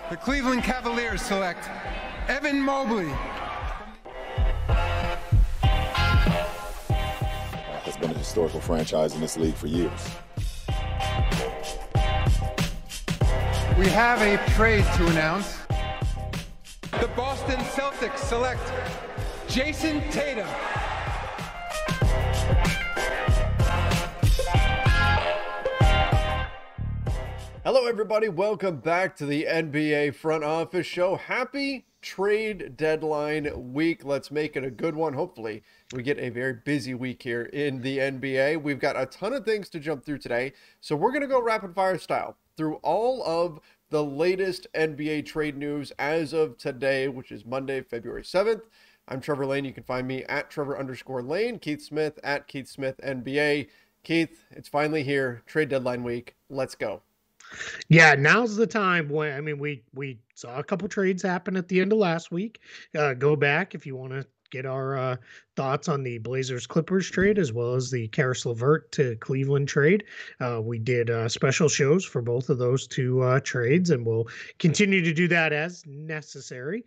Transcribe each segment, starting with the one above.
The Cleveland Cavaliers select Evan Mobley. Has been a historical franchise in this league for years. We have a trade to announce. The Boston Celtics select Jason Tatum. Hello, everybody. Welcome back to the NBA Front Office Show. Happy trade deadline week. Let's make it a good one. Hopefully, we get a very busy week here in the NBA. We've got a ton of things to jump through today, so we're going to go rapid fire style through all of the latest NBA trade news as of today, which is Monday, February 7th. I'm Trevor Lane. You can find me at Trevor_Lane. Keith Smith at Keith Smith NBA. Keith, it's finally here. Trade deadline week. Let's go. Yeah, now's the time when, we saw a couple trades happen at the end of last week. Go back if you want to get our thoughts on the Blazers-Clippers trade as well as the Karis LeVert to Cleveland trade. We did special shows for both of those two trades, and we'll continue to do that as necessary.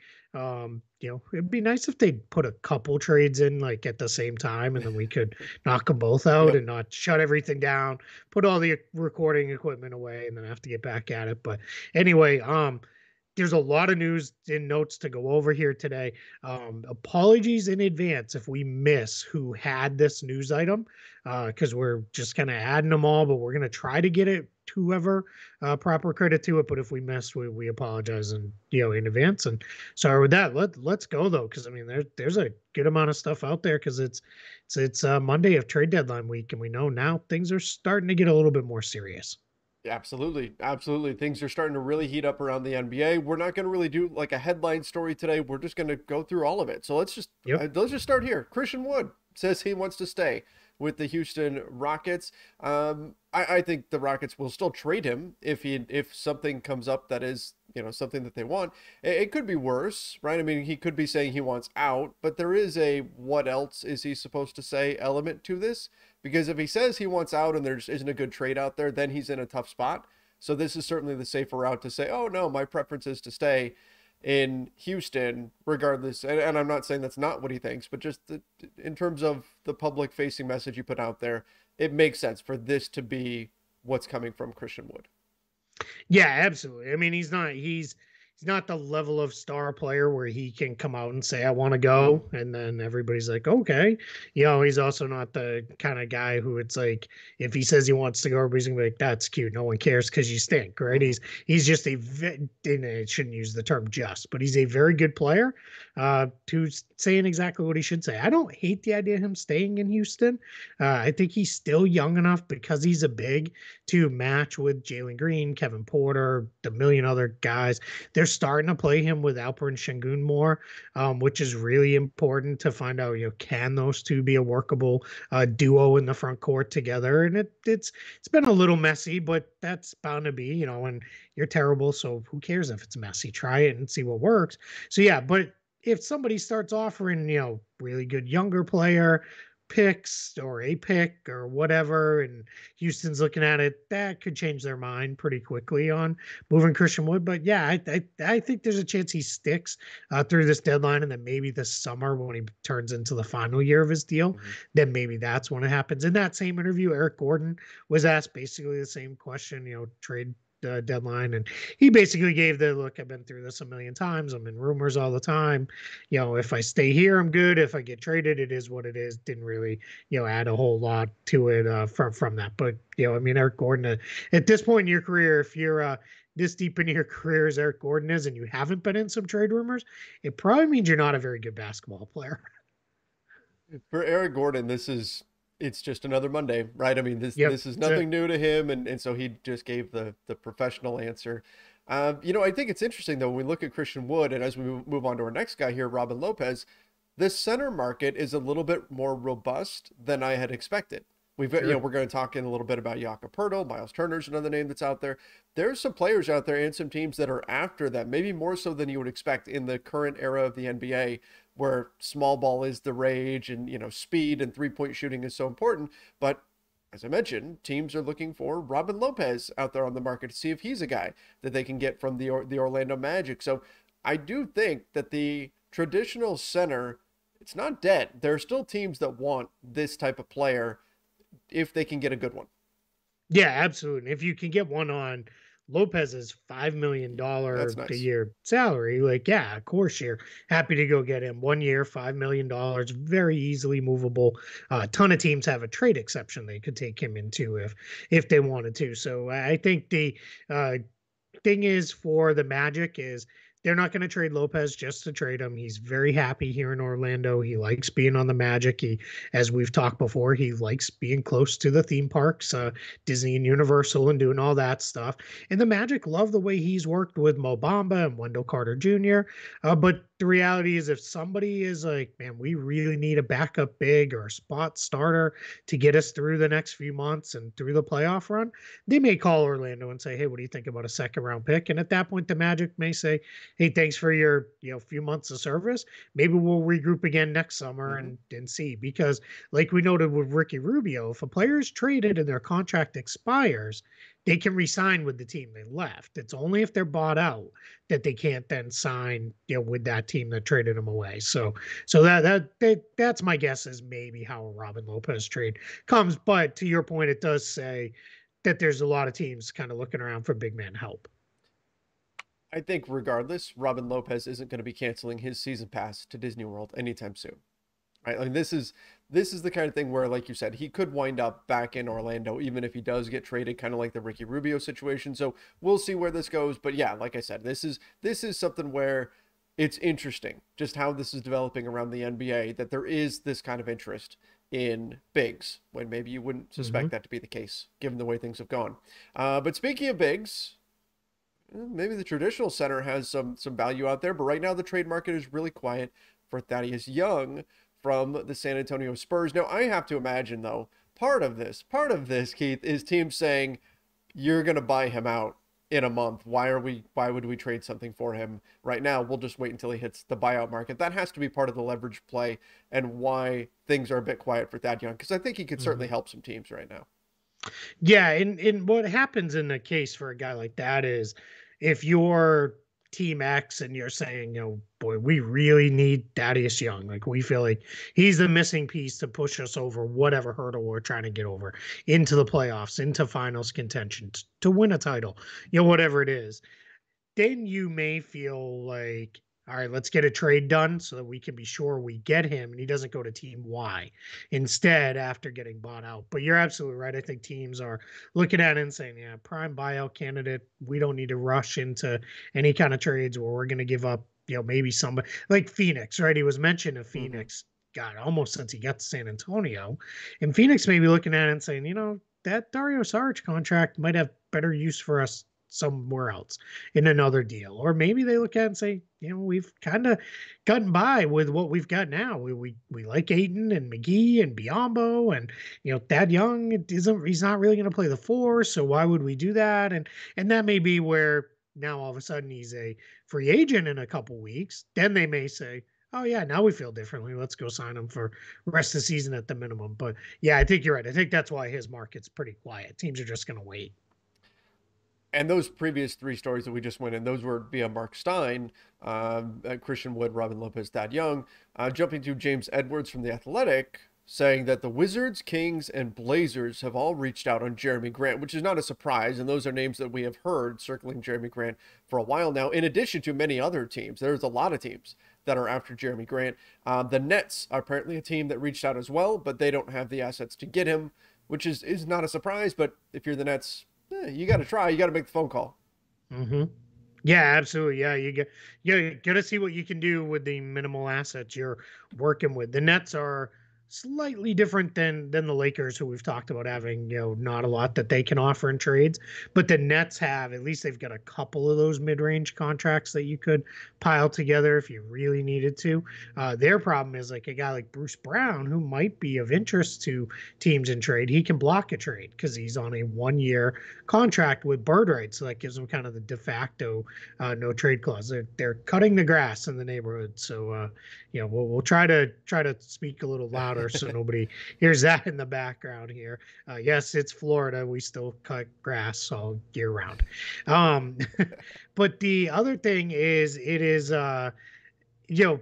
It'd be nice if they put a couple trades in like at the same time, and then we could knock them both out and not shut everything down, put all the recording equipment away, and then have to get back at it. But anyway, there's a lot of news and notes to go over here today. Apologies in advance if we miss who had this news item, because we're just kind of adding them all, but we're going to try to get it to whoever proper credit to it. But if we miss, we apologize in advance. And sorry with that. Let's go though, because there's a good amount of stuff out there because it's Monday of trade deadline week, and we know now things are starting to get a little bit more serious. Absolutely. Things are starting to really heat up around the NBA. We're not going to really do like a headline story today. We're just going to go through all of it. So let's just start here. Christian Wood says he wants to stay with the Houston Rockets. I think the Rockets will still trade him if something comes up that is, something that they want. It could be worse, right? He could be saying he wants out, but there is a what else is he supposed to say element to this. Because if he says he wants out and there isn't a good trade out there, then he's in a tough spot. So this is certainly the safer route to say, oh, no, my preference is to stay in Houston regardless. And I'm not saying that's not what he thinks, but just in terms of the public-facing message you put out there, it makes sense for this to be what's coming from Christian Wood. Yeah, absolutely. He's not the level of star player where he can come out and say, I want to go. And then everybody's like, okay. He's also not the kind of guy who it's like, if he says he wants to go, everybody's going to be like, that's cute. No one cares because you stink, right? He's just I shouldn't use the term just, but he's a very good player who's saying exactly what he should say. I don't hate the idea of him staying in Houston. I think he's still young enough because he's a big to match with Jalen Green, Kevin Porter, the million other guys. They're starting to play him with Alperen Şengün more, which is really important to find out, can those two be a workable duo in the front court together? And it's been a little messy, but that's bound to be, and you're terrible. So who cares if it's messy? Try it and see what works. So yeah, but if somebody starts offering, really good younger player picks or a pick or whatever, and Houston's looking at it, that could change their mind pretty quickly on moving Christian Wood. But yeah, I think there's a chance he sticks through this deadline, and then maybe this summer when he turns into the final year of his deal, then maybe that's when it happens. In that same interview, Eric Gordon was asked basically the same question, trade deadline, and he basically gave the look, I've been through this a million times, I'm in rumors all the time, if I stay here I'm good, if I get traded it is what it is. Didn't really add a whole lot to it from that. But Eric Gordon, at this point in your career, if you're this deep into your career as Eric Gordon is and you haven't been in some trade rumors, it probably means you're not a very good basketball player. For Eric Gordon, it's just another Monday, right? This is nothing new to him. And so he just gave the professional answer. I think it's interesting, though, when we look at Christian Wood, and as we move on to our next guy here, Robin Lopez, the center market is a little bit more robust than I had expected. We've got, we're going to talk in a little bit about Jakob Poeltl. Miles Turner's another name that's out there. There's some players out there and some teams that are after that, maybe more so than you would expect in the current era of the NBA, where small ball is the rage and, speed and 3-point shooting is so important. But as I mentioned, teams are looking for Robin Lopez out there on the market to see if he's a guy that they can get from the Orlando Magic. So I do think that the traditional center, it's not dead. There are still teams that want this type of player if they can get a good one. Yeah, absolutely. If you can get one on Lopez's $5 million That's nice. a year salary, like, yeah, of course you're happy to go get him. 1 year, $5 million, very easily movable. A ton of teams have a trade exception they could take him into if they wanted to. So I think the thing is for the Magic is they're not going to trade Lopez just to trade him. He's very happy here in Orlando. He likes being on the Magic. As we've talked before, he likes being close to the theme parks, Disney and Universal, and doing all that stuff. And the Magic love the way he's worked with Mo Bamba and Wendell Carter Jr. But the reality is, if somebody is like, man, we really need a backup big or a spot starter to get us through the next few months and through the playoff run, they may call Orlando and say, hey, what do you think about a second round pick? And at that point, the Magic may say, hey, thanks for your few months of service. Maybe we'll regroup again next summer and see. Because like we noted with Ricky Rubio, if a player is traded and their contract expires, they can re-sign with the team they left. It's only if they're bought out that they can't then sign with that team that traded them away. So that's my guess is maybe how a Robin Lopez trade comes. But to your point, it does say that there's a lot of teams kind of looking around for big man help. I think regardless, Robin Lopez isn't going to be canceling his season pass to Disney World anytime soon. Right? Like this is the kind of thing where, like you said, he could wind up back in Orlando, even if he does get traded, kind of like the Ricky Rubio situation. So we'll see where this goes. But yeah, like I said, this is something where it's interesting just how this is developing around the NBA, that there is this kind of interest in bigs when maybe you wouldn't suspect that to be the case, given the way things have gone. But speaking of bigs, maybe the traditional center has some value out there, but right now the trade market is really quiet for Thaddeus Young from the San Antonio Spurs. Now, I have to imagine, though, part of this, Keith, is teams saying, you're going to buy him out in a month. Why would we trade something for him right now? We'll just wait until he hits the buyout market. That has to be part of the leverage play and why things are a bit quiet for Thad Young, because I think he could certainly help some teams right now. Yeah, and what happens in the case for a guy like that is if you're Team X and you're saying, boy, we really need Thaddeus Young. Like, we feel like he's the missing piece to push us over whatever hurdle we're trying to get over into the playoffs, into finals contention, to win a title, whatever it is. Then you may feel like, all right, let's get a trade done so that we can be sure we get him and he doesn't go to Team Y instead after getting bought out. But you're absolutely right. I think teams are looking at it and saying, yeah, prime buyout candidate. We don't need to rush into any kind of trades where we're going to give up, maybe somebody like Phoenix, right? He was mentioned of Phoenix, God, almost since he got to San Antonio. And Phoenix may be looking at it and saying, that Dario Saric contract might have better use for us somewhere else in another deal. Or maybe they look at it and say, we've kind of gotten by with what we've got now. We like Ayton and McGee and Biyombo and, Thad Young he's not really going to play the four. So why would we do that? And that may be where now all of a sudden he's a free agent in a couple weeks. Then they may say, oh yeah, now we feel differently. Let's go sign him for the rest of the season at the minimum. But yeah, I think you're right. I think that's why his market's pretty quiet. Teams are just going to wait. And those previous three stories that we just went in, those were via Mark Stein, Christian Wood, Robin Lopez, Thad Young. Jumping to James Edwards from The Athletic, saying that the Wizards, Kings, and Blazers have all reached out on Jeremy Grant, which is not a surprise. And those are names that we have heard circling Jeremy Grant for a while now, in addition to many other teams. There's a lot of teams that are after Jeremy Grant. The Nets are apparently a team that reached out as well, but they don't have the assets to get him, which is not a surprise. But if you're the Nets, you got to try. You got to make the phone call. Yeah, absolutely. Yeah, you got to see what you can do with the minimal assets you're working with. The Nets are slightly different than the Lakers, who we've talked about having, not a lot that they can offer in trades, but the Nets have, at least they've got a couple of those mid-range contracts that you could pile together if you really needed to. Their problem is like a guy like Bruce Brown, who might be of interest to teams in trade. He can block a trade because he's on a 1-year contract with bird rights. So that gives him kind of the de facto no trade clause. They're cutting the grass in the neighborhood. So, we'll try to speak a little louder water, so nobody hears that in the background here. Yes, it's Florida. We still cut grass all year round. But the other thing is, it is, you know,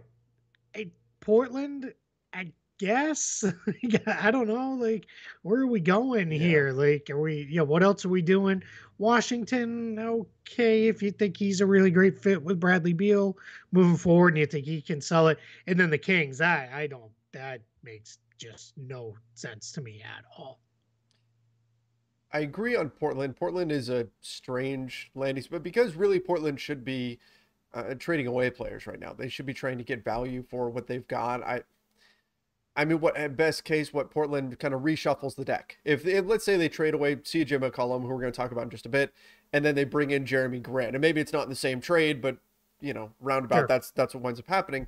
Portland, I guess. I don't know. Like, where are we going here? Like, are we, what else are we doing? Washington, okay, if you think he's a really great fit with Bradley Beal moving forward and you think he can sell it. And then the Kings, I don't, that makes just no sense to me at all. I agree on Portland. Portland is a strange landing spot because really Portland should be trading away players right now. They should be trying to get value for what they've got. I mean, what at best case, what Portland kind of reshuffles the deck. If let's say they trade away CJ McCollum, who we're going to talk about in just a bit, and then they bring in Jeremy Grant, and maybe it's not in the same trade, but roundabout, sure. That's what winds up happening.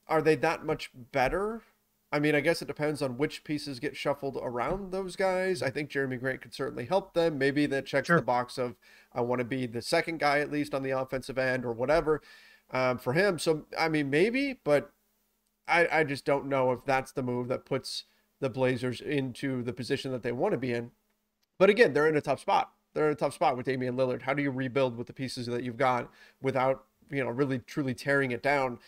Are they that much better? I mean, I guess it depends on which pieces get shuffled around those guys. I think Jeremy Grant could certainly help them. Maybe that checks the box of I want to be the second guy at least on the offensive end or whatever for him. So, I mean, maybe, but I just don't know if that's the move that puts the Blazers into the position that they want to be in. But again, they're in a tough spot. They're in a tough spot with Damian Lillard. How do you rebuild with the pieces that you've got without, really truly tearing it down?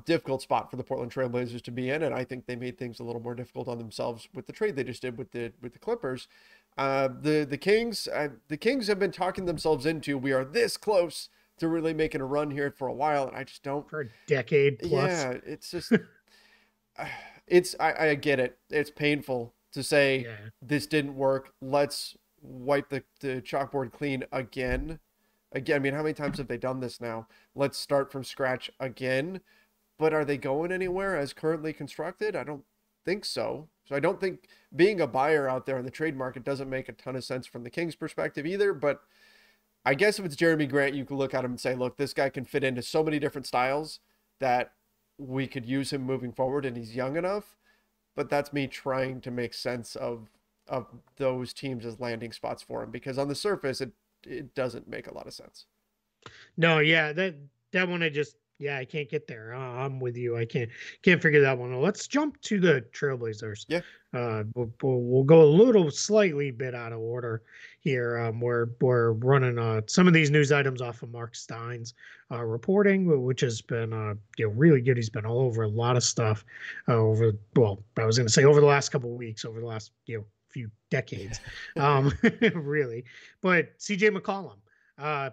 Difficult spot for the Portland Trailblazers to be in, and I think they made things a little more difficult on themselves with the trade they just did with the Clippers. The Kings have been talking themselves into we are this close to really making a run here for a while, and I just don't. For a decade plus. Yeah, it's just I get it. It's painful to say this didn't work. Let's wipe the chalkboard clean again. I mean, how many times have they done this now? Let's start from scratch again. But are they going anywhere as currently constructed? I don't think so. So I don't think being a buyer out there in the trade market doesn't make a ton of sense from the Kings' perspective either. But I guess if it's Jeremy Grant, you could look at him and say, look, this guy can fit into so many different styles that we could use him moving forward, and he's young enough. But that's me trying to make sense of those teams as landing spots for him, because on the surface, it doesn't make a lot of sense. No, yeah, that one I can't get there. I'm with you. I can't figure that one out. Let's jump to the Trailblazers. Yeah. We'll go a little slightly bit out of order here. We're running some of these news items off of Mark Stein's reporting, which has been really good. He's been all over a lot of stuff over the last couple of weeks, over the last few decades, really. But CJ McCollum.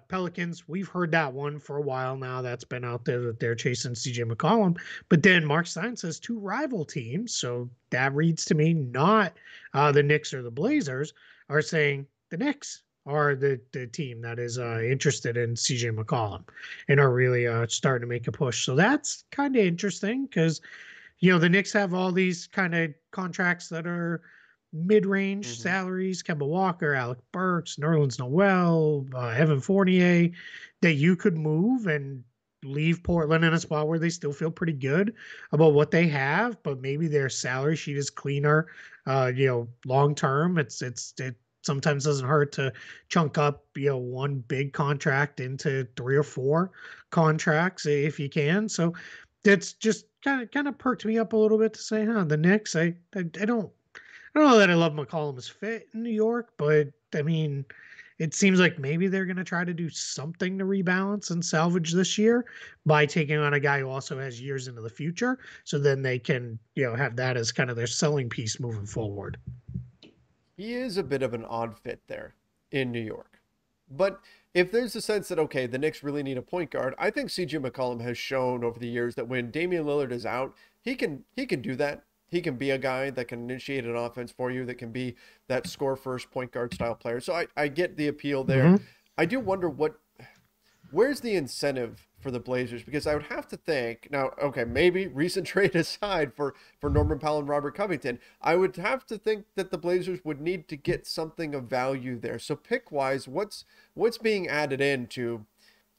Pelicans, we've heard that one for a while now. That's been out there that they're chasing CJ McCollum. But then Mark Stein says two rival teams, so that reads to me not the Knicks or the Blazers are saying the Knicks are the team that is interested in CJ McCollum and are really starting to make a push. So that's kind of interesting because, the Knicks have all these kind of contracts that are mid-range salaries, Kemba Walker, Alec Burks, Nerlens Noel, Evan Fournier, that you could move and leave Portland in a spot where they still feel pretty good about what they have, but maybe their salary sheet is cleaner, long term. It sometimes doesn't hurt to chunk up, one big contract into 3 or 4 contracts if you can. So that's just kind of perked me up a little bit to say, the Knicks, I don't know that I love McCollum's fit in New York, but I mean, it seems like maybe they're going to try to do something to rebalance and salvage this year by taking on a guy who also has years into the future. So then they can, have that as kind of their selling piece moving forward. He is a bit of an odd fit there in New York. But if there's a sense that, okay, the Knicks really need a point guard, I think CJ McCollum has shown over the years that when Damian Lillard is out, he can do that. He can be a guy that can initiate an offense for you, that can be that score first point guard style player. So I get the appeal there. I do wonder where's the incentive for the Blazers? Because I would have to think now, okay, maybe recent trade aside for Norman Powell and Robert Covington, I would have to think that the Blazers would need to get something of value there. So pick wise, what's being added into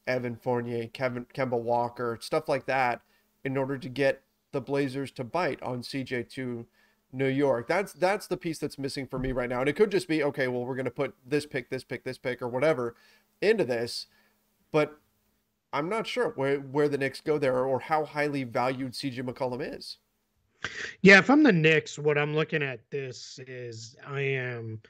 Evan Fournier, Kemba Walker, stuff like that in order to get the Blazers to bite on CJ to New York? That's the piece that's missing for me right now. And it could just be, okay, well, we're going to put this pick, or whatever into this, but I'm not sure where the Knicks go there or how highly valued CJ McCollum is. Yeah, if I'm the Knicks, what I'm looking at this is I am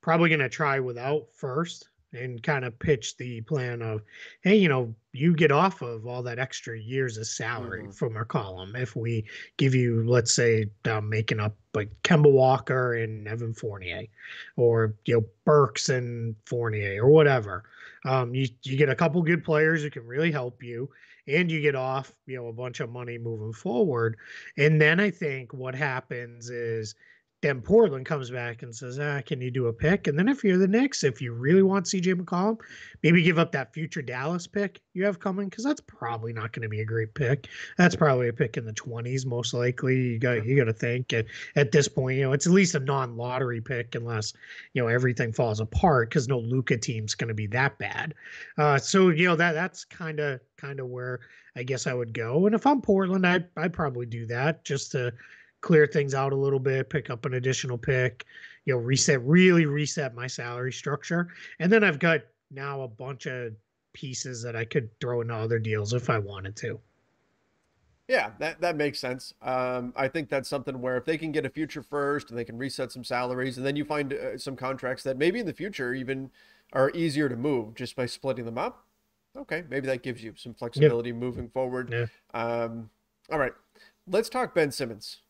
probably going to try without first and kind of pitch the plan of, hey, you get off of all that extra years of salary Mm-hmm. from our column if we give you, let's say, making up like Kemba Walker and Evan Fournier, or Burks and Fournier or whatever. You get a couple good players who can really help you, and you get off a bunch of money moving forward. And then I think what happens is then Portland comes back and says, can you do a pick? And then if you're the Knicks, if you really want CJ McCollum, maybe give up that future Dallas pick you have coming, because that's probably not going to be a great pick. That's probably a pick in the 20s, most likely. You got to think at this point, it's at least a non-lottery pick, unless everything falls apart, because no Luka team's going to be that bad. So that's kind of where I guess I would go. And if I'm Portland, I'd probably do that just to clear things out a little bit, pick up an additional pick, really reset my salary structure. And then I've got now a bunch of pieces that I could throw into other deals if I wanted to. Yeah, that makes sense. I think that's something where if they can get a future first and they can reset some salaries, and then you find some contracts that maybe in the future even are easier to move just by splitting them up. Okay, maybe that gives you some flexibility moving forward. Yeah. All right, let's talk Ben Simmons.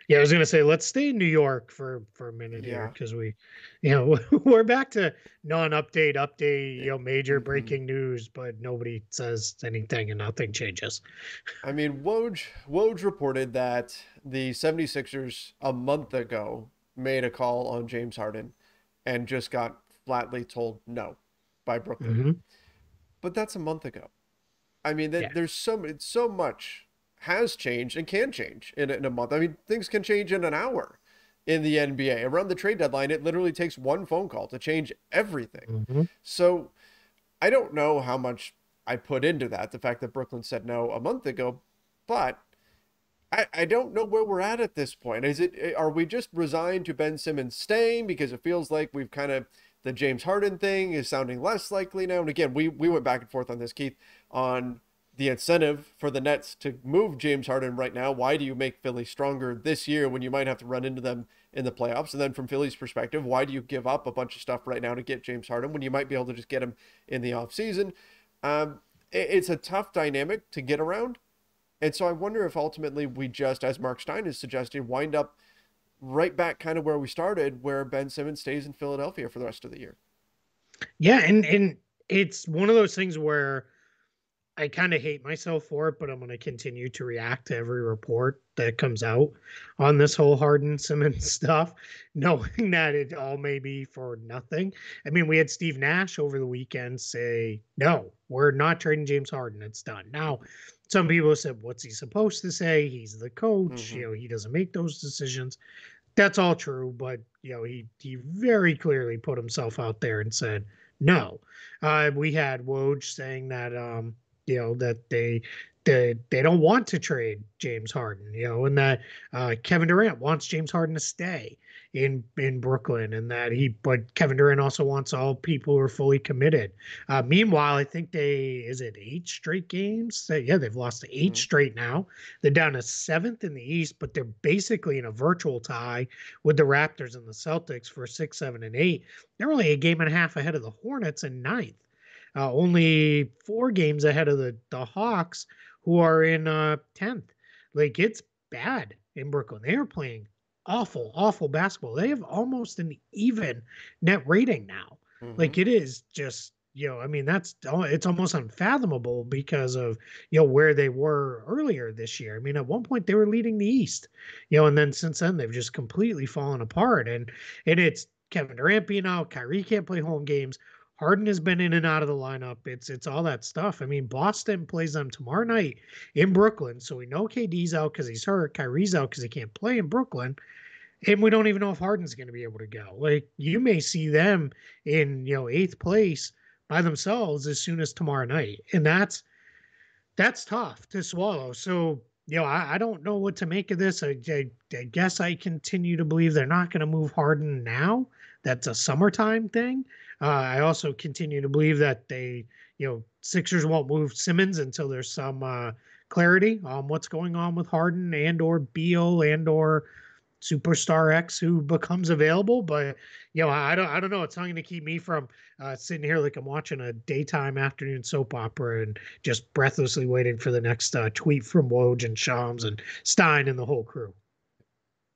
Yeah, I was going to say, let's stay in New York for a minute here, because we're back to update, major breaking news, but nobody says anything and nothing changes. I mean, Woj reported that the 76ers a month ago made a call on James Harden and just got flatly told no by Brooklyn. Mm-hmm. But that's a month ago. I mean, there's so much has changed and can change in a month. I mean, things can change in an hour in the NBA. Around the trade deadline, it literally takes one phone call to change everything. Mm-hmm. So I don't know how much I put into that, the fact that Brooklyn said no a month ago, but I don't know where we're at this point. Are we just resigned to Ben Simmons staying because it feels like we've kind of, the James Harden thing is sounding less likely now? And again, we went back and forth on this, Keith, on the incentive for the Nets to move James Harden right now. Why do you make Philly stronger this year when you might have to run into them in the playoffs? And then from Philly's perspective, why do you give up a bunch of stuff right now to get James Harden when you might be able to just get him in the offseason? It's a tough dynamic to get around. And so I wonder if ultimately we just, as Mark Stein is suggesting, wind up right back kind of where we started, where Ben Simmons stays in Philadelphia for the rest of the year. Yeah, and it's one of those things where I kind of hate myself for it, but I'm going to continue to react to every report that comes out on this whole Harden-Simmons stuff, knowing that it all may be for nothing. I mean, we had Steve Nash over the weekend say, no, we're not trading James Harden. It's done. Now, some people said, what's he supposed to say? He's the coach. Mm-hmm. He doesn't make those decisions. That's all true, but he very clearly put himself out there and said no. We had Woj saying that that they don't want to trade James Harden, and that Kevin Durant wants James Harden to stay in Brooklyn, and that but Kevin Durant also wants all people who are fully committed. Meanwhile, I think is it 8 straight games? They've lost 8 straight now. They're down to 7th in the East, but they're basically in a virtual tie with the Raptors and the Celtics for 6, 7, and 8. They're only a game and a half ahead of the Hornets in 9th. Only 4 games ahead of the Hawks, who are in 10th. Like, it's bad in Brooklyn. They are playing awful basketball. They have almost an even net rating now. Mm-hmm. Like, it is just, I mean, it's almost unfathomable because of, where they were earlier this year. I mean, at one point they were leading the East, and then since then they've just completely fallen apart. And it's Kevin Durant being out, Kyrie can't play home games. Harden has been in and out of the lineup. It's all that stuff. I mean, Boston plays them tomorrow night in Brooklyn. So we know KD's out because he's hurt. Kyrie's out because he can't play in Brooklyn. And we don't even know if Harden's going to be able to go. Like, you may see them in, 8th place by themselves as soon as tomorrow night. And that's tough to swallow. So, I don't know what to make of this. I guess I continue to believe they're not going to move Harden now. That's a summertime thing. I also continue to believe that they, Sixers won't move Simmons until there's some clarity on what's going on with Harden and or Beal and or Superstar X who becomes available. But I don't know. It's not going to keep me from sitting here like I'm watching a daytime afternoon soap opera and just breathlessly waiting for the next tweet from Woj and Shams and Stein and the whole crew.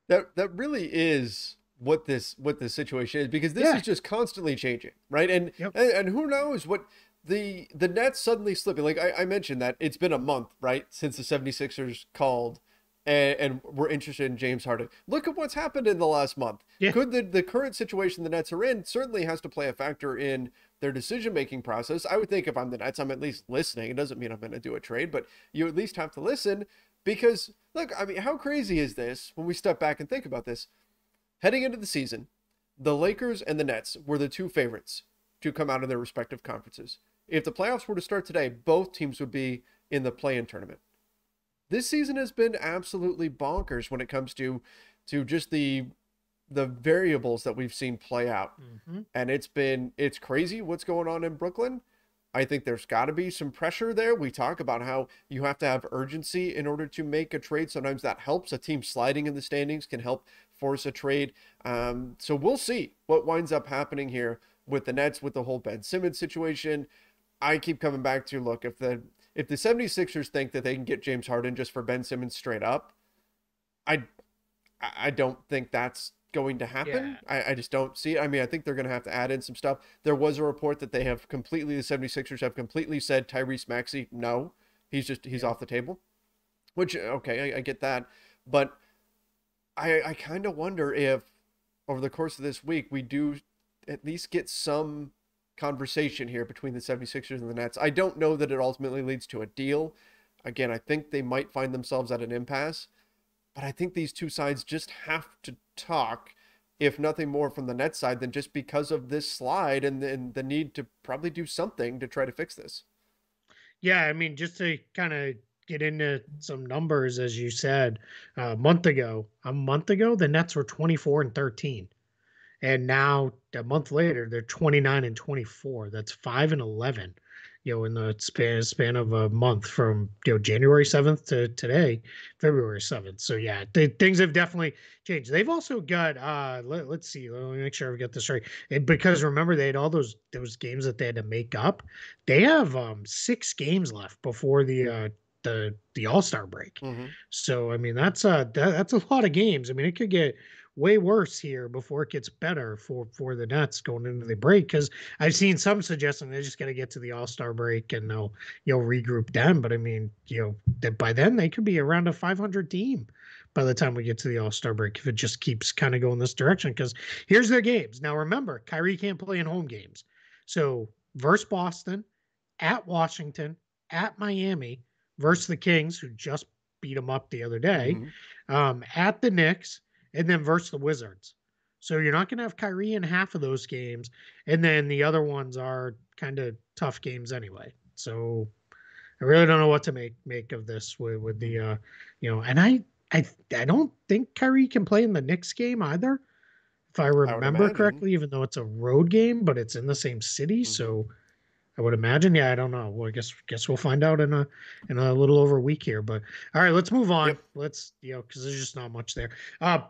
That really is what this situation is, because this is just constantly changing, right? And who knows what the Nets suddenly slipping. Like I mentioned that it's been a month, right, since the 76ers called and we're interested in James Harden. Look at what's happened in the last month. Yeah. Could the current situation the Nets are in certainly has to play a factor in their decision-making process. I would think if I'm the Nets, I'm at least listening. It doesn't mean I'm going to do a trade, but you at least have to listen, because look, I mean, how crazy is this when we step back and think about this? Heading into the season, the Lakers and the Nets were the two favorites to come out of their respective conferences. If the playoffs were to start today, both teams would be in the play-in tournament. This season has been absolutely bonkers when it comes to just the variables that we've seen play out. Mm-hmm. And it's crazy what's going on in Brooklyn. I think there's got to be some pressure there. We talk about how you have to have urgency in order to make a trade. Sometimes that helps. A team sliding in the standings can help force a trade. So we'll see what winds up happening here with the Nets, with the whole Ben Simmons situation. I keep coming back to, look, if the 76ers think that they can get James Harden just for Ben Simmons straight up, I don't think that's going to happen. Yeah. I just don't see it. I mean, I think they're going to have to add in some stuff. There was a report that the 76ers have completely said Tyrese Maxey, no, he's off the table, which, okay, I get that. But I kind of wonder if over the course of this week, we do at least get some conversation here between the 76ers and the Nets. I don't know that it ultimately leads to a deal. Again, I think they might find themselves at an impasse, but I think these two sides just have to talk, if nothing more from the Nets side than just because of this slide and the need to probably do something to try to fix this. Yeah, I mean, just to kind of get into some numbers, as you said, a month ago, the Nets were 24-13. And now a month later, they're 29-24. That's 5-11, in the span of a month from, January 7th to today, February 7th. So yeah, things have definitely changed. They've also got, let's see, let me make sure I've got this right. And because remember, they had all those games that they had to make up. They have 6 games left before the All-Star break. Mm-hmm. So, I mean, that's a lot of games. I mean, it could get way worse here before it gets better for the Nets going into the break, because I've seen some suggesting they just got to get to the All-Star break and they'll regroup then. But I mean, that by then they could be around a 500 team by the time we get to the All-Star break, if it just keeps kind of going this direction. Because here's their games. Now remember, Kyrie can't play in home games. So versus Boston, at Washington, at Miami, versus the Kings, who just beat them up the other day, at the Knicks, and then versus the Wizards. So you're not going to have Kyrie in half of those games. And then the other ones are kind of tough games anyway. So I really don't know what to make of this with the, and I don't think Kyrie can play in the Knicks game either, if I remember correctly, even though it's a road game, but it's in the same city. Mm-hmm. So I would imagine. Yeah, I don't know. Well, I guess we'll find out in a little over a week here. But all right, let's move on. Yep. Let's because there's just not much there.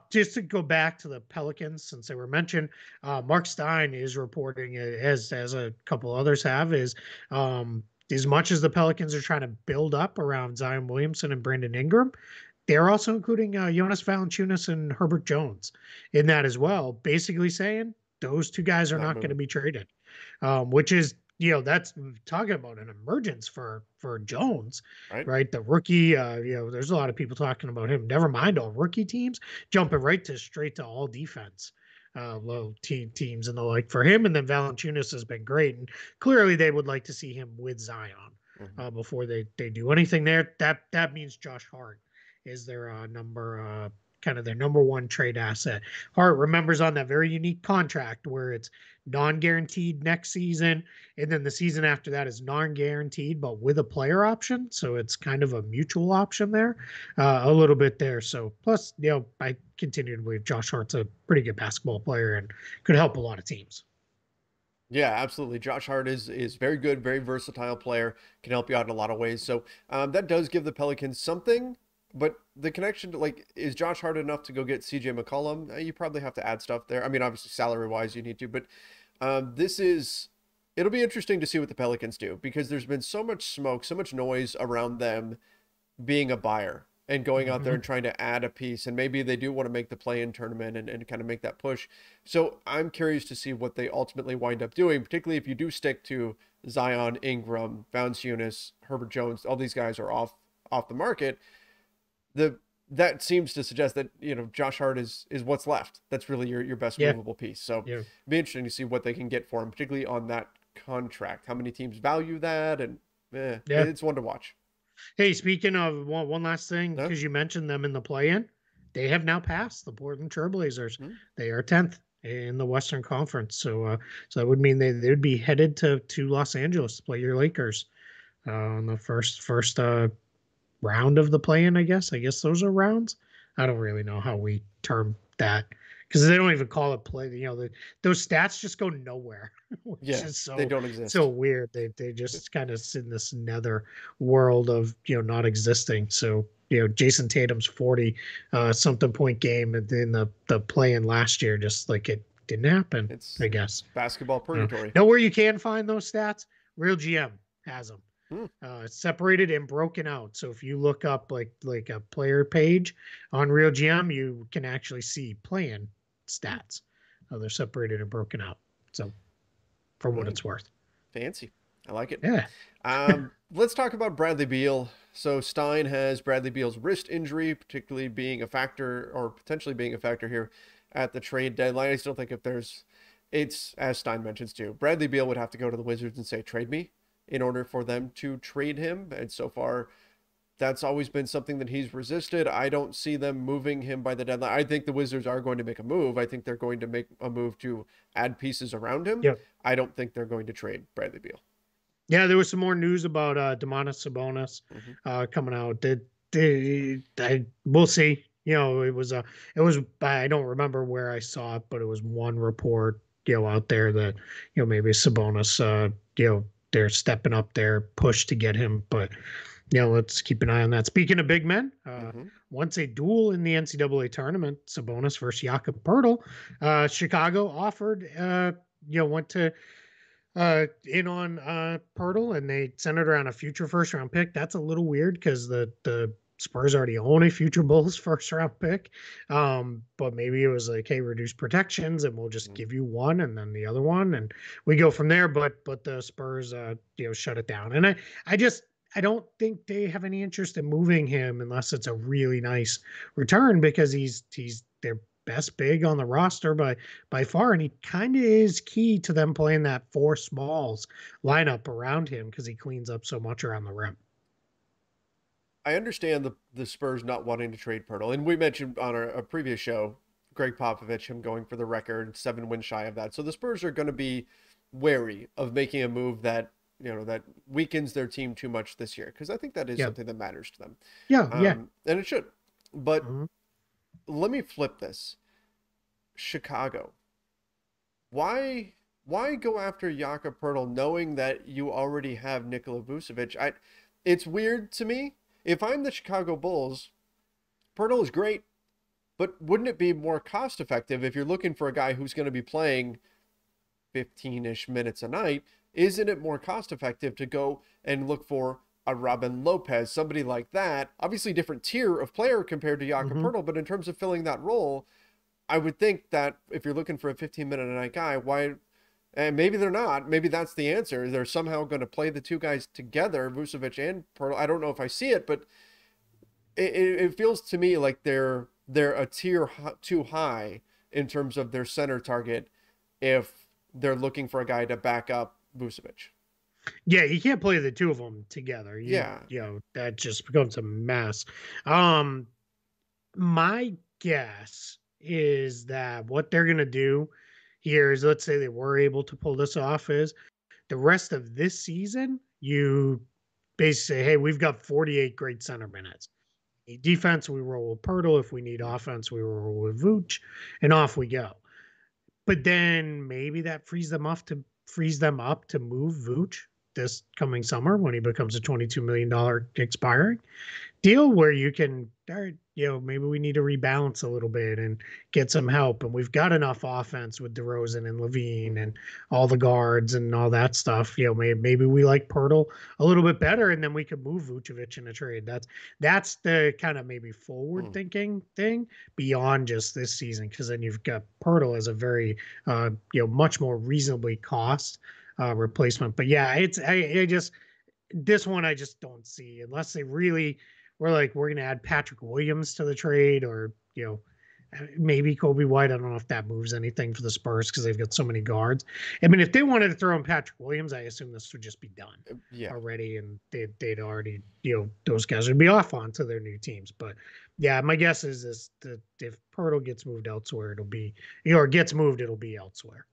Just to go back to the Pelicans, since they were mentioned, Mark Stein is reporting, as a couple others have, is as much as the Pelicans are trying to build up around Zion Williamson and Brandon Ingram, they're also including Jonas Valanciunas and Herbert Jones in that as well. Basically saying those two guys are not going to be traded, which is. That's talking about an emergence for Jones, right? The rookie, there's a lot of people talking about him. Never mind all rookie teams jumping straight to all defense, low teams and the like for him. And then Valanciunas has been great, and clearly they would like to see him with Zion before they do anything there. That means Josh Hart is their kind of their number one trade asset. Hart, remembers, on that very unique contract where it's non-guaranteed next season, and then the season after that is non-guaranteed but with a player option, so it's kind of a mutual option there, a little bit there. So plus, I continue to believe Josh Hart's a pretty good basketball player and could help a lot of teams. Yeah, absolutely. Josh Hart is very good, very versatile player, can help you out in a lot of ways. So that does give the Pelicans something, but the connection to like, is Josh Hart enough to go get CJ McCollum? You probably have to add stuff there. I mean, obviously salary wise you need to, but this is, it'll be interesting to see what the Pelicans do because there's been so much smoke, so much noise around them being a buyer and going out there and trying to add a piece. And maybe they do want to make the play-in tournament and kind of make that push. So I'm curious to see what they ultimately wind up doing, particularly if you do stick to Zion, Ingram, Valanciunas, Herbert Jones, all these guys are off the market. That seems to suggest that, you know, Josh Hart is what's left. That's really your best movable piece. So it'd be interesting to see what they can get for him, particularly on that contract. How many teams value that? And it's one to watch. Hey, speaking of one last thing, because you mentioned them in the play-in, they have now passed the Portland Trailblazers. They are 10th in the Western Conference. So that would mean they would be headed to Los Angeles to play your Lakers on the first round of the play-in, I guess. I guess those are rounds. I don't really know how we term that because they don't even call it play. You know, those stats just go nowhere. Which is they don't exist. So weird. They just kind of sit in this nether world of, you know, not existing. So, you know, Jason Tatum's 40 something point game in the play-in last year, just like it didn't happen. I guess basketball purgatory. Know where you can find those stats? Real GM has them. Separated and broken out. So if you look up like a player page on Real GM, you can actually see play-in stats. They're separated and broken out. So for what it's worth. Fancy. I like it. Yeah. Let's talk about Bradley Beal. So Stein has Bradley Beal's wrist injury, particularly being a factor or potentially being a factor here at the trade deadline. I still think it's as Stein mentions too, Bradley Beal would have to go to the Wizards and say, trade me, in order for them to trade him. And so far, that's always been something that he's resisted. I don't see them moving him by the deadline. I think the Wizards are going to make a move. I think they're going to make a move to add pieces around him. I don't think they're going to trade Bradley Beal. Yeah, there was some more news about Domantas Sabonis coming out. We'll see. You know, it was I don't remember where I saw it, but it was one report, you know, out there that, you know, maybe Sabonis, you know, they're stepping up their push to get him, but you know, let's keep an eye on that. Speaking of big men, once a duel in the NCAA tournament, Sabonis versus Jakob Poeltl. Chicago offered, you know, went to in on Poeltl, and they centered around a future first round pick. That's a little weird because the Spurs already own a future Bulls first round pick. But maybe it was like, hey, reduce protections and we'll just give you one and then the other one and we go from there. But the Spurs, you know, shut it down. And I don't think they have any interest in moving him unless it's a really nice return because he's their best big on the roster by far. And he kind of is key to them playing that four smalls lineup around him because he cleans up so much around the rim. I understand the Spurs not wanting to trade Poeltl, and we mentioned on a previous show, Greg Popovich, him going for the record, 7 wins shy of that. So the Spurs are going to be wary of making a move that, you know, that weakens their team too much this year, because I think that is something that matters to them. And it should. But let me flip this. Chicago. Why go after Jakob Poeltl knowing that you already have Nikola Vucevic? It's weird to me. If I'm the Chicago Bulls, Poeltl is great, but wouldn't it be more cost effective if you're looking for a guy who's going to be playing 15-ish minutes a night? Isn't it more cost effective to go and look for a Robin Lopez, somebody like that? Obviously different tier of player compared to Jakob Poeltl, but in terms of filling that role, I would think that if you're looking for a 15-minute-a-night guy, why... And maybe they're not. Maybe that's the answer. They're somehow going to play the two guys together, Vucevic and Poeltl. I don't know if I see it, but it feels to me like they're a tier too high in terms of their center target if they're looking for a guy to back up Vucevic. Yeah, you can't play the two of them together. You know, that just becomes a mess. My guess is that what they're going to do here is, let's say they were able to pull this off, is the rest of this season, you basically say, hey, we've got 48 great center minutes. Defense, we roll with Poeltl. If we need offense, we roll with Vooch, and off we go. But then maybe that frees them up to frees them up to move Vooch this coming summer when he becomes a $22 million expiring deal, where you can, all right, maybe we need to rebalance a little bit and get some help. And we've got enough offense with DeRozan and Levine and all the guards and all that stuff. Maybe we like Pirtle a little bit better, and then we could move Vucevic in a trade. That's the kind of maybe forward thinking thing beyond just this season, because then you've got Pirtle as a very much more reasonably cost replacement. But yeah, this one I just don't see, unless they really were like, we're going to add Patrick Williams to the trade, or maybe Kobe White. I don't know if that moves anything for the Spurs because they've got so many guards. I mean, if they wanted to throw in Patrick Williams, I assume this would just be done already, and they'd already, those guys would be off onto their new teams. But yeah, my guess is that if Pirtle gets moved elsewhere, it'll be elsewhere.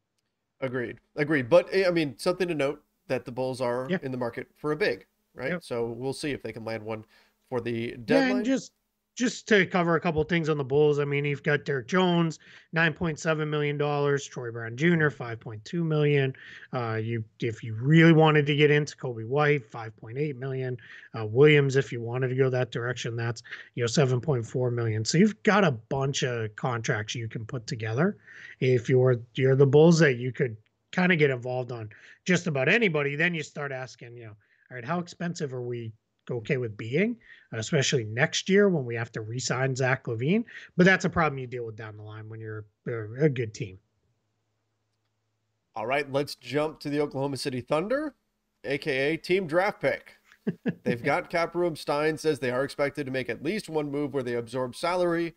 Agreed. But I mean, something to note that the Bulls are in the market for a big, right? Yep. So we'll see if they can land one for the deadline. Yeah, and just to cover a couple of things on the Bulls. I mean, you've got Derek Jones, $9.7 million, Troy Brown Jr., $5.2 million. If you really wanted to get into Kobe White, $5.8 million. Williams, if you wanted to go that direction, that's $7.4 million. So you've got a bunch of contracts you can put together. If you're the Bulls, that you could kind of get involved on just about anybody. Then you start asking, all right, how expensive are we okay with being, especially next year when we have to re-sign Zach LaVine? But that's a problem you deal with down the line when you're a good team. All right, let's jump to the Oklahoma City Thunder, aka team draft pick. They've got cap room. Stein says they are expected to make at least one move where they absorb salary.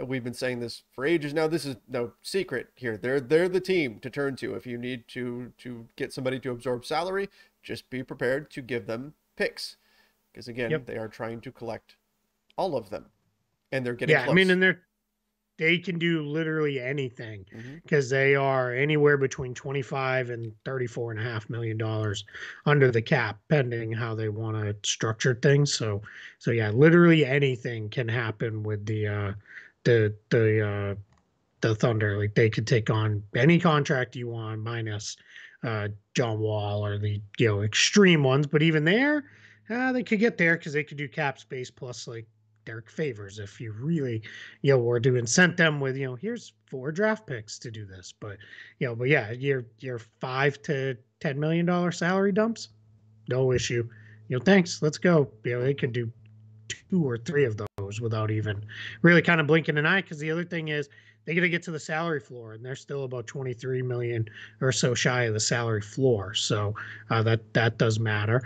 We've been saying this for ages now. This is no secret here. They're the team to turn to if you need to get somebody to absorb salary. Just be prepared to give them picks. Because again, they are trying to collect all of them, and they're getting close. I mean, and they can do literally anything, because they are anywhere between $25 and $34.5 million under the cap, pending how they want to structure things. So yeah, literally anything can happen with the Thunder. Like, they could take on any contract you want, minus John Wall or the extreme ones. But even there, they could get there, because they could do cap space plus like Derek Favors if you really were to incent them with here's 4 draft picks to do this. But yeah, your $5 to $10 million salary dumps, no issue. Thanks, let's go. They could do 2 or 3 of those without even really kind of blinking an eye, because the other thing is they got to get to the salary floor, and they're still about 23 million or so shy of the salary floor. So that does matter.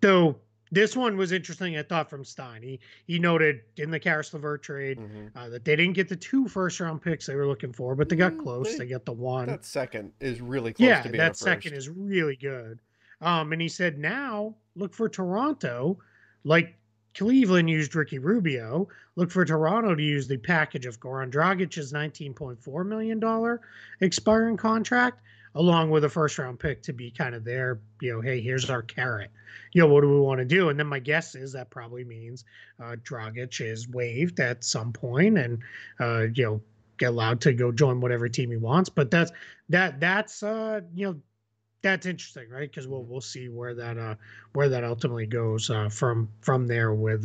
Though this one was interesting, I thought, from Stein. He noted in the Karis LeVert trade that they didn't get the 2 first-round picks they were looking for, but they got close. They got the 1. That second is really close to being a first. Yeah, that second is really good. And he said, now look for Toronto, like Cleveland used Ricky Rubio. Look for Toronto to use the package of Goran Dragic's $19.4 million expiring contract, along with a first-round pick to be kind of there, hey, here's our carrot. What do we want to do? And then my guess is that probably means Dragic is waived at some point and, get allowed to go join whatever team he wants. But that's interesting, right? Because we'll see where that ultimately goes from there with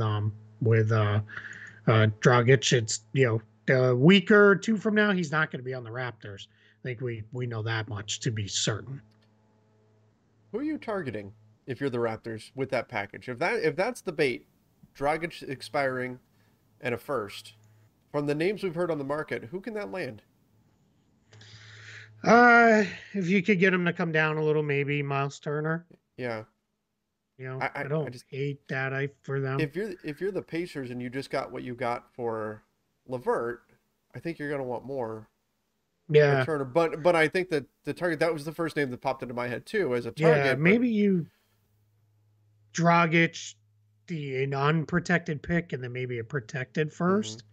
Dragic. It's a week or 2 from now, he's not going to be on the Raptors. I think we know that much to be certain. Who are you targeting if you're the Raptors with that package? If that's the bait, Dragic expiring and a first, from the names we've heard on the market, who can that land? If you could get him to come down a little, maybe Miles Turner. Yeah. I don't just hate that for them. If you're the Pacers and you just got what you got for LeVert, I think you're going to want more. Yeah, Turner, but I think that the target, that was the first name that popped into my head too as a target. Yeah, maybe you Dragic, an unprotected pick, and then maybe a protected first.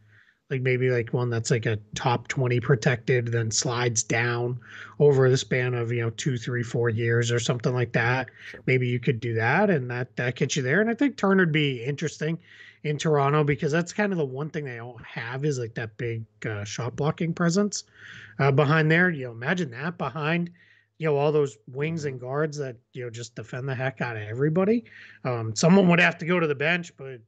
Like maybe like one that's like a top 20 protected, then slides down over the span of 2, 3, 4 years or something like that. Sure. Maybe you could do that, and that gets you there. And I think Turner would be interesting in Toronto, because that's kind of the one thing they don't have is like that big shot blocking presence behind there. Imagine that behind all those wings and guards that, just defend the heck out of everybody. Someone would have to go to the bench, but,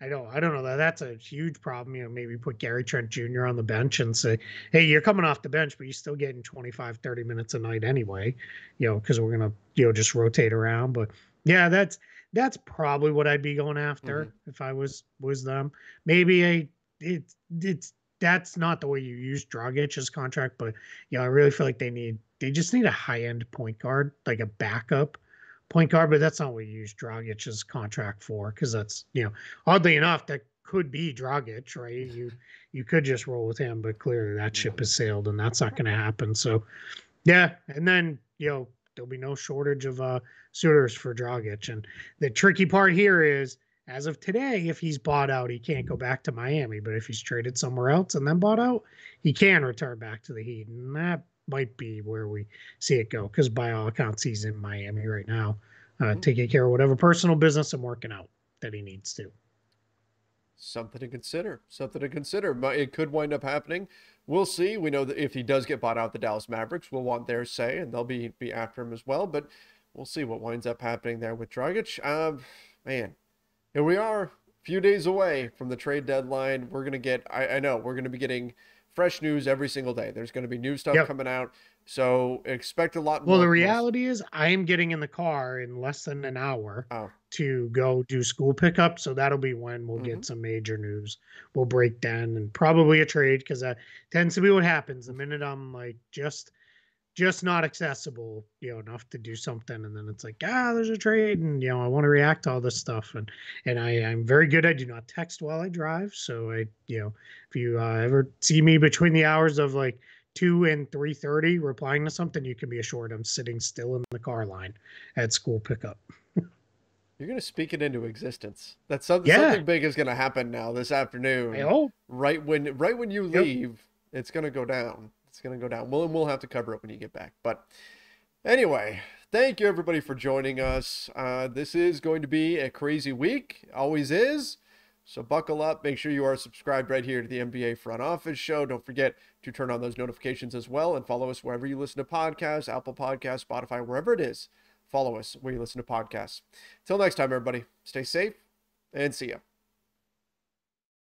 I don't know that that's a huge problem. Maybe put Gary Trent Jr. on the bench and say, hey, you're coming off the bench, but you're still getting 25, 30 minutes a night anyway, because we're going to, just rotate around. But yeah, that's probably what I'd be going after if I was them. Maybe that's not the way you use Dragic's contract, but I really feel like they just need a high-end point guard, like a backup point guard, but that's not what you use Dragic's contract for, because that's, oddly enough, that could be Dragic, right? You could just roll with him, but clearly that ship has sailed and that's not going to happen. So yeah, and then there'll be no shortage of suitors for Dragic. And the tricky part here is, as of today, if he's bought out, he can't go back to Miami. But if he's traded somewhere else and then bought out, he can return back to the Heat. And that might be where we see it go, because by all accounts, he's in Miami right now, taking care of whatever personal business and working out that he needs to. Something to consider. But it could wind up happening. We'll see. We know that if he does get bought out, the Dallas Mavericks will want their say, and they'll be after him as well. But we'll see what winds up happening there with Dragic. Man, here we are, a few days away from the trade deadline. We're going to get, I know, we're going to be getting fresh news every single day. There's going to be new stuff coming out. So expect a lot more. Well, the reality is I am getting in the car in less than an hour to go do school pickup. So that'll be when we'll get some major news. We'll break down and probably a trade, because that tends to be what happens. The minute I'm like just not accessible, enough to do something, and then it's like, there's a trade, and I want to react to all this stuff, and I'm very good. I do not text while I drive, so if you ever see me between the hours of like 2 and 3:30 replying to something, you can be assured I'm sitting still in the car line at school pickup. You're going to speak it into existence. That's something big is going to happen now this afternoon. I hope. Right when you leave, it's going to go down. It's going to go down. We'll have to cover it when you get back. But anyway, thank you everybody for joining us. This is going to be a crazy week. Always is. So buckle up. Make sure you are subscribed right here to the NBA Front Office Show. Don't forget to turn on those notifications as well, and follow us wherever you listen to podcasts, Apple Podcasts, Spotify, wherever it is. Follow us where you listen to podcasts. Till next time, everybody, stay safe and see ya.